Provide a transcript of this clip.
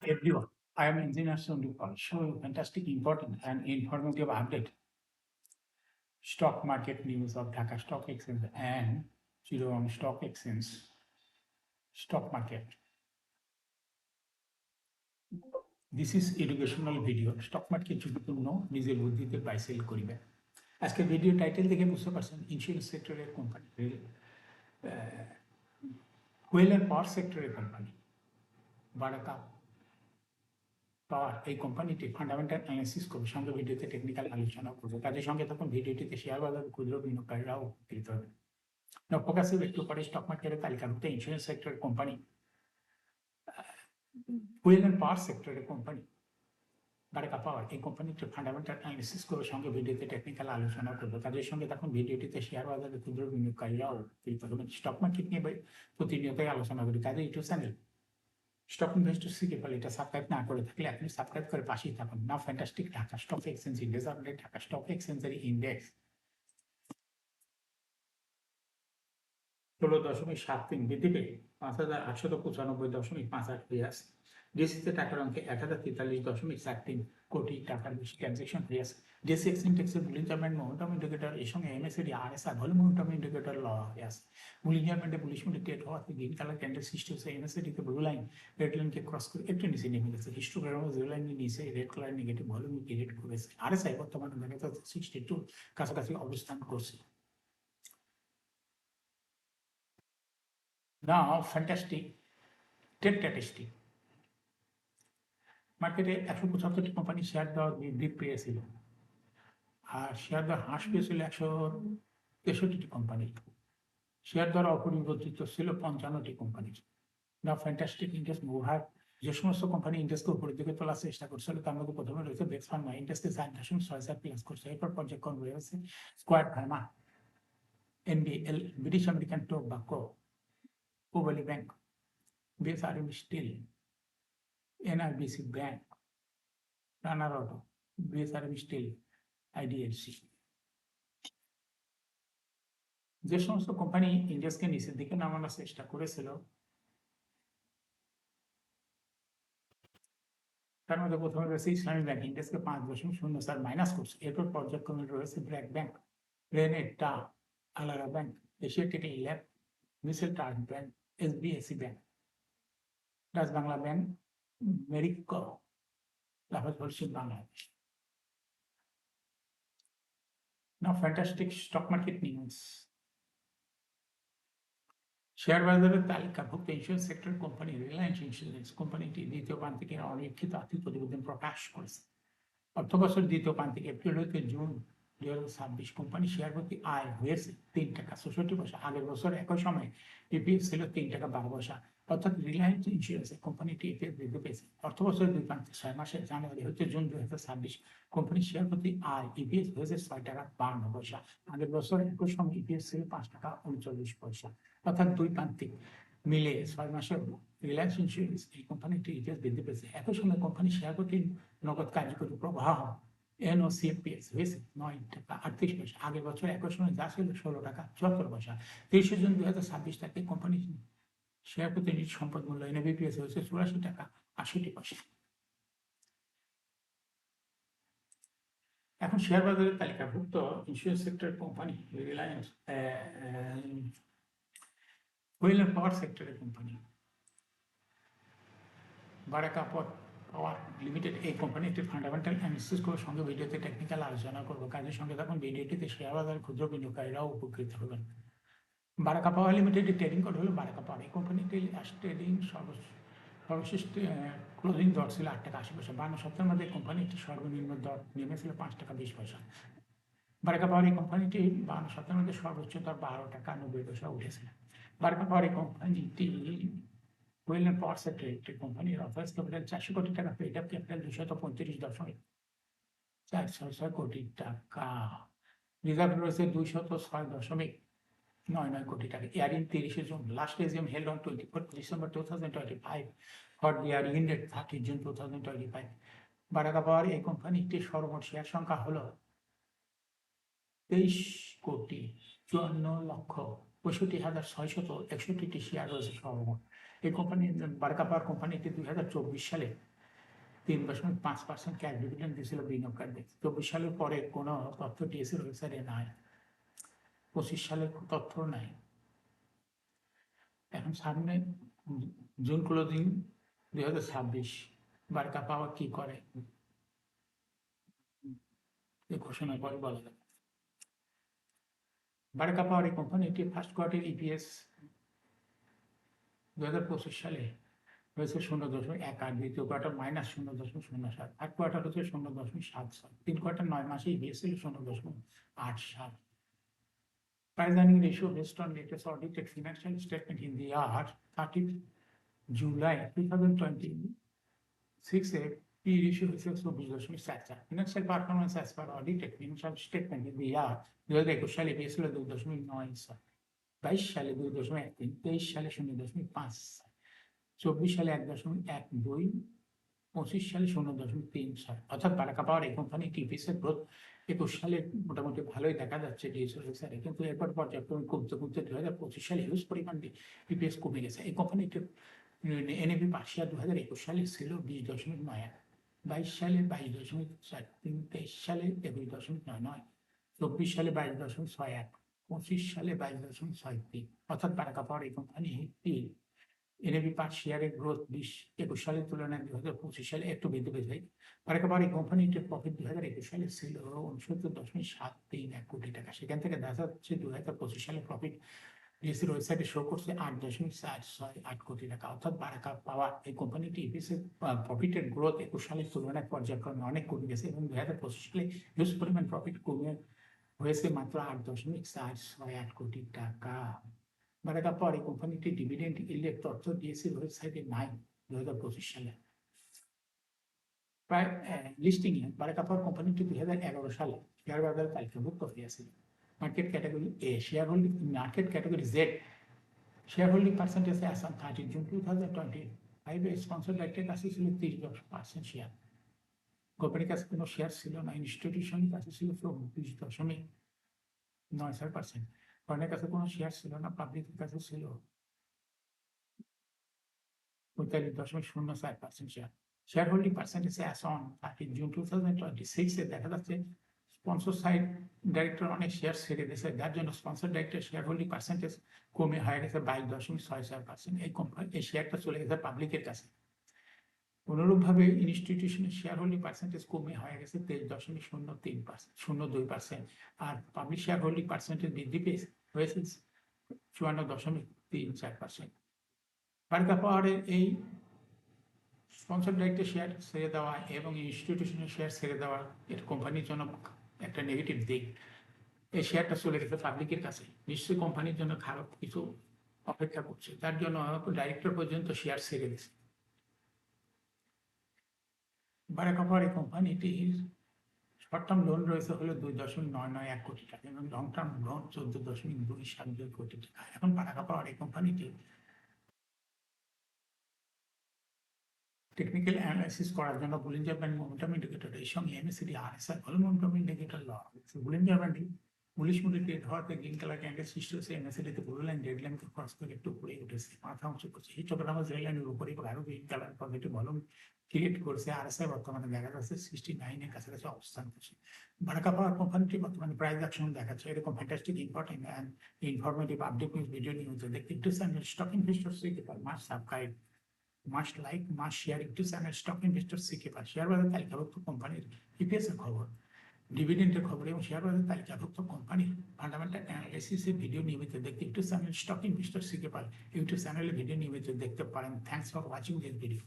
Everyone, I am Engineer Sundipal. Show fantastic, important, and informative update. Stock market news of Dhaka Stock Exchange and Chittagong Stock Exchange stock market. This is educational video. Stock market ঝুঁকিপূর্ণ নিজের বুদ্ধিতে buy sell করিবে। আজকে video title দেখে বুঝতে পারছেন insurance সেক্টরের company, wheel and power সেক্টরের কোম্পানি বারাকা পাওয়ার এই কোম্পানিটি ফান্ডামেন্টাল অ্যানালিসিস করবে, সঙ্গে ভিডিওতে টেকনিক্যাল আলোচনা করবে। কাজের সঙ্গে তখন ভিডিওটিতে শেয়ার বাজার ক্ষুদ্র বিনিয়োগকারীরাও উপকৃত হবে। ফোকাসের একটু পরে স্টক মার্কেটের তালিকাভুক্ত ইন্স্যুরেন্স সেক্টরের কোম্পানি, হুইল অ্যান্ড পাওয়ার সেক্টরের কোম্পানি বারাকা পাওয়ার এই কোম্পানিটি ফান্ডামেন্টাল অ্যানালিসিস করবে, সঙ্গে ভিডিওতে টেকনিক্যাল আলোচনা করবে। কাজের সঙ্গে তখন ভিডিওটিতে শেয়ার বাজারের ক্ষুদ্র বিনিয়োগকারীরাও উপকৃত হবেন। স্টক মার্কেট নিয়ে প্রতিনিয়তই আলোচনা করি। কাজে ইউটিউব চ্যানেল স্টক ইনভেস্টর সিকেপাল এটা সাবস্ক্রাইব না করে থাকলে আপনি সাবস্ক্রাইব করে পাশেই থাকুন। Now fantastic Dhaka stock exchange index update. Dhaka stock এক্সচেঞ্জের ইন্ডেক্স 16.73 বৃদ্ধি পেয়ে 5,895.58 হয়ে আছে। ডিএসসিতে টাকার অঙ্কে 1,043.43 কোটি টাকার বেশি ট্রানজেকশন হয়ে আছে। ডিএসসি এক্সের বুলিশ জার্মেন্ট মোমেন্টাম ইন্ডিকেটর এর সঙ্গে MACD RSI volume momentum indicator ল হয়ে আছে। বুলিশ জার্মেন্টে বুলিশ মুডে ট্রেড হওয়াতে গ্রিন কালার ক্যান্ডেল সৃষ্টি হয়েছে। এমএসিডিতে ব্লু লাইন রেড লাইনকে ক্রস করে একটু নিচে নেমে গেছে। হিস্টোগ্রামে ব্লু লাইনের নিচে red colour negative volume create করেছে। আরএসআই বর্তমানে দেখা যাচ্ছে 62 কাছাকাছি অবস্থান করছে। Now, fantastic trade statistic. মার্কেটে 175টি কোম্পানি শেয়ার দেওয়া বৃদ্ধি পেয়েছিল, আর শেয়ার দেওয়া হ্রাস পেয়েছিল 163টি কোম্পানি। শেয়ার দ্বারা অপরিবর্তিত ছিল 55টি কোম্পানির। না ফ্যান্টাস্টিক ইন্ডেক্স মুভার যে সমস্ত কোম্পানি ইন্ডেক্সকে উপরের দিকে তোলার চেষ্টা করছিল তার মধ্যে প্রথমে রয়েছে বেক্স ফার্মা, ইন্ডেক্সকে 4.64 প্লাস করছে। এরপর পর্যায়ক্রম রয়েছে square pharma, NBL, British American tobacco, Pubali bank, BSRM steel, NRBC bank, runner auto, BSRM steel, IDFC. যে সমস্ত কোম্পানি ইন্ডেক্সকে নিচের দিকে নামানোর চেষ্টা করেছিল তার মধ্যে প্রথমে রয়েছে ইসলামী ব্যাংক, ইন্ডেক্সকে 5.04 মাইনাস করছে। এরপর পর্যায়ক্রমে রয়েছে ব্র্যাক ব্যাংক, রেনেটা, আলারা ব্যাংক, এশিয়াটিক ল্যাব, মিসেল টার্ন bank, SBAC bank, Dutch Bangla bank, Marico, Lafarge পশ্চিম Bangladesh. Now, fantastic stock market news. Share বাজারের তালিকাভুক্ত insurance sector company Reliance insurance কোম্পানিটি দ্বিতীয় প্রান্তিকে অনিরীক্ষিত আর্থিক প্রতিবেদন প্রকাশ করেছে। অর্থবছর দ্বিতীয় প্রান্তিকে এপ্রিল হতে জুন 2026 কোম্পানি শেয়ার প্রতি আয় হয়েছে 3 টাকা 66 পয়সা। আগের বছর একই সময় ইপিএস ছিল 3 টাকা 12 পয়সা। অর্থাৎ রিলায়েন্স ইন্স্যুরেন্স কোম্পানিটি ইপিএস বৃদ্ধি পেয়েছে। অর্থবছরের দুই প্রান্তে 6 মাসে জানুয়ারি হতে জুন 2026 কোম্পানি শেয়ার প্রতি আয় ইপিএস হয়েছে 6 টাকা 52 পয়সা। আগের বছর একই সময় ইপিএস ছিল 5 টাকা 39 পয়সা। অর্থাৎ দুই প্রান্তিক মিলে 6 মাসে রিলায়েন্স ইন্স্যুরেন্স এই কোম্পানিটি ইপিএস বৃদ্ধি পেয়েছে। একই সময় কোম্পানি শেয়ার প্রতি নগদ কার্যকরী প্রবাহ এনওসিএপিএস হয়েছে 9 টাকা 38 পয়সা। আগের বছর একই সময় যা ছিল 16 টাকা 74 পয়সা। 30 জুন 2026 তারিখে কোম্পানি শেয়ার প্রতি নিজ সম্পদ মূল্য এনবিপিএস হয়েছে 84 টাকা 68 পয়সা। এখন শেয়ার বাজারের তালিকাভুক্ত insurance sector company Reliance, wheel and power সেক্টরের কোম্পানি বারাকা পাওয়ার লিমিটেড এই কোম্পানিটি ফান্ডামেন্টাল অ্যানালিসিস করে সঙ্গে ভিডিওতে টেকনিক্যাল আলোচনা করবো। কাজের সঙ্গে তখন ভিডিওটিতে শেয়ার বাজারের ক্ষুদ্র বিনিয়োগকারীরাও উপকৃত হবেন। বারাকা পাওয়ার লিমিটেডের ট্রেডিং কোড হলো বারাকা পাওয়ার। এই কোম্পানিটি ট্রেডিং সর্বশেষ ক্লোজিং দর ছিল 8 টাকা 80 পয়সা। 52 সপ্তাহের মধ্যে কোম্পানিটি সর্বনিম্ন দর নেমেছিল 5 টাকা 20 পয়সা। বারাকা পাওয়ার এই কোম্পানিটি 52 সপ্তাহের মধ্যে সর্বোচ্চ দর 12 টাকা 90 পয়সা উঠেছিল। বারাকা পাওয়ার এই কোম্পানিটি হুইল অ্যান্ড পাওয়ার সেক্টর একটি কোম্পানির অফারেন্স ক্যাপিটাল 400 কোটি টাকা, পেইড আপ ক্যাপিটাল 235.466 কোটি টাকা, রিজার্ভ রয়েছে 206.99 কোটি টাকা। Earring 30 June, last AGM held on 24 December 2025 for the year ended 30 June 2025। বারাকা পাওয়ার এই কোম্পানিটির সর্বমোট শেয়ার সংখ্যা হলো 23,54,65,661টি শেয়ার রয়েছে সর্বমোট। এই কোম্পানি বারকা পাওয়ার কোম্পানিটি 2024 সালে 3.5% ক্যাশ ডিভিডেন্ড দিয়েছিল বিনিয়োগকারীদের। 24 সালের পরে কোনো তথ্য ডিএসসির ওয়েবসাইটে নাই, 25 সালের তথ্য নাই। এখন সামনে জুন ক্লোজিং 2026, বারকা পাওয়ার কি করে এই ঘোষণার পরে বলা যাবে। বারকা পাওয়ার এই কোম্পানিটি ফার্স্ট কোয়ার্টার ইপিএস 2025 সালে হয়েছে 0.18, দ্বিতীয় কোয়ার্টার -0.07, থার্ড কোয়ার্টার হচ্ছে 0.76, 3 কোয়ার্টার 9 মাসে ইপিএস ছিল 0.87। Price earning ratio based on latest audited financial statement in the year 30 July 2026, P ratio is 24.74. Financial performance as per audited financial statement in the year 2021 সালে EPS ছিল 2.96, 22 সালে 2.13, 23 সালে 0.5, 24 সালে 1.12, 25 সালে 0.36। অর্থাৎ বারকা পাওয়ার এই কোম্পানি টিপিএসের গ্রোথ 21 সালে মোটামুটি ভালোই দেখা যাচ্ছে ডিএসসি, কিন্তু এরপর পর্যায়ক্রমে কমতে কমতে 2025 সালে হিউজ পরিমাণ টিপিএস কমে গেছে। এই কোম্পানিটির এনএভি পার শেয়ার 2021 সালে ছিল 20.98, 22 সালে 22.43, 23 সালে 21.99, 24 সালে 22.61, 25 সালে 22.63। অর্থাৎ বারকা পাওয়ার এই কোম্পানিটি এনএভি পার শেয়ারের গ্রোথ 21 সালের তুলনায় 2025 সালে একটু বৃদ্ধি পেয়েছে। বারকা পাওয়ার এই কোম্পানিটির প্রফিট 2021 সালে ছিল 69.73 কোটি টাকা। সেখান থেকে দেখা যাচ্ছে 2025 সালে প্রফিট ডিএসসির ওয়েবসাইটে শো করছে 8.468 কোটি টাকা। অর্থাৎ বারকা পাওয়ার এই কোম্পানিটি ইপিএসের প্রফিটের গ্রোথ 21 সালের তুলনায় পর্যায়ক্রমে অনেক কমে গেছে এবং 2025 সালে হিউজ পরিমাণ প্রফিট কমে হয়েছে মাত্র 8.468 কোটি টাকা। বারকা পাওয়ার এই কোম্পানিটি ডিভিডেন্ড ইল্ডের তথ্য ডিএসসির ওয়েবসাইটে নাই 2025 সালে। প্রায় লিস্টিং এ বারকা পাওয়ার কোম্পানিটি 2011 সালে শেয়ার বাজারে তালিকাভুক্ত হয়েছিল। Market category A, share holding market category Z, share holding percentage as on 30 June 2025 এর স্পন্সর ডাইরেক্টের কাছে ছিল 30% শেয়ার। কোম্পানির কাছে কোনো শেয়ার ছিল না, ইনস্টিটিউশনের কাছে ছিল 20.94%, ফরেনের কাছে কোনো শেয়ার ছিল না, পাবলিকের কাছে ছিল 45.04% share. Share holding percentage as on 30 June 2026 এ দেখা যাচ্ছে স্পন্সর সাইড ডাইরেক্টর অনেক শেয়ার ছেড়ে দিয়েছে, যার জন্য sponsor director share holding percentage কমে হয়ে গেছে 22.66%। এই শেয়ারটা চলে গেছে পাবলিকের কাছে। অনুরূপভাবে ইনস্টিটিউশনের শেয়ার হোল্ডিং পার্সেন্টেজ কমে হয়ে গেছে 23.02%, আর পাবলিক শেয়ার হোল্ডিং পার্সেন্টেজ বৃদ্ধি হয়েছে 54.34%। বারকা পাওয়ারের এই স্পন্সর ডাইরেক্টর শেয়ার ছেড়ে দেওয়া এবং ইনস্টিটিউশনের শেয়ার ছেড়ে দেওয়া এটা কোম্পানির জন্য একটা নেগেটিভ দিক। এই শেয়ারটা চলে গেছে পাবলিকের কাছে, নিশ্চয়ই কোম্পানির জন্য খারাপ কিছু অপেক্ষা করছে, তার জন্য ডাইরেক্টর পর্যন্ত শেয়ার ছেড়ে দিচ্ছে। বারকা পাওয়ার এই কোম্পানিটির শর্ট টার্ম লোন রয়েছে হলো 2.991 কোটি টাকা এবং লং টার্ম লোন 14.272 কোটি টাকা। এখন বারকা পাওয়ার এই কোম্পানিটি টেকনিক্যাল অ্যানালাইসিস করার জন্য বুলিঞ্জার ব্যান্ড মোমেন্টাম ইন্ডিকেটর এর সঙ্গে MACD RSI volume momentum indicator ল বুলিঞ্জার ব্যান্ডে বুলিশ মুডে ট্রেড হওয়াতে গ্রিন কালার ক্যান্ডেল সৃষ্টি হয়েছে, এমএসিডিতে ব্লু লাইন রেড লাইনকে ক্রস করে একটু উপরে উঠেছে, মাথা উঁচু করছে। এই চক্রান্ত রেড লাইনের উপরে আরো green colour positive volume create করেছে। আরএসআই বর্তমানে দেখা যাচ্ছে 69 এর কাছাকাছি অবস্থান করছে। বারকা পাওয়ার কোম্পানিটি বর্তমানে প্রাইস অ্যাকশন দেখাচ্ছে। এরকম fantastic important and informative update news video news দেখতে একটু চ্যানেল স্টক ইনভেস্টর সিকিপার must subscribe, must like, must share একটু চ্যানেল স্টক ইনভেস্টর সিকিপার। শেয়ার বাজার তালিকাভুক্ত কোম্পানির ইপিএস এর খবর, ডিভিডেন্ডের খবর এবং শেয়ার বাজার তালিকাভুক্ত কোম্পানির ফান্ডামেন্টাল অ্যানালাইসিসের ভিডিও নিয়মিত দেখতে একটু চ্যানেল স্টক ইনভেস্টর সিকিপার ইউটিউব চ্যানেলে ভিডিও নিয়মিত দেখতে পারেন। Thanks for watching this video.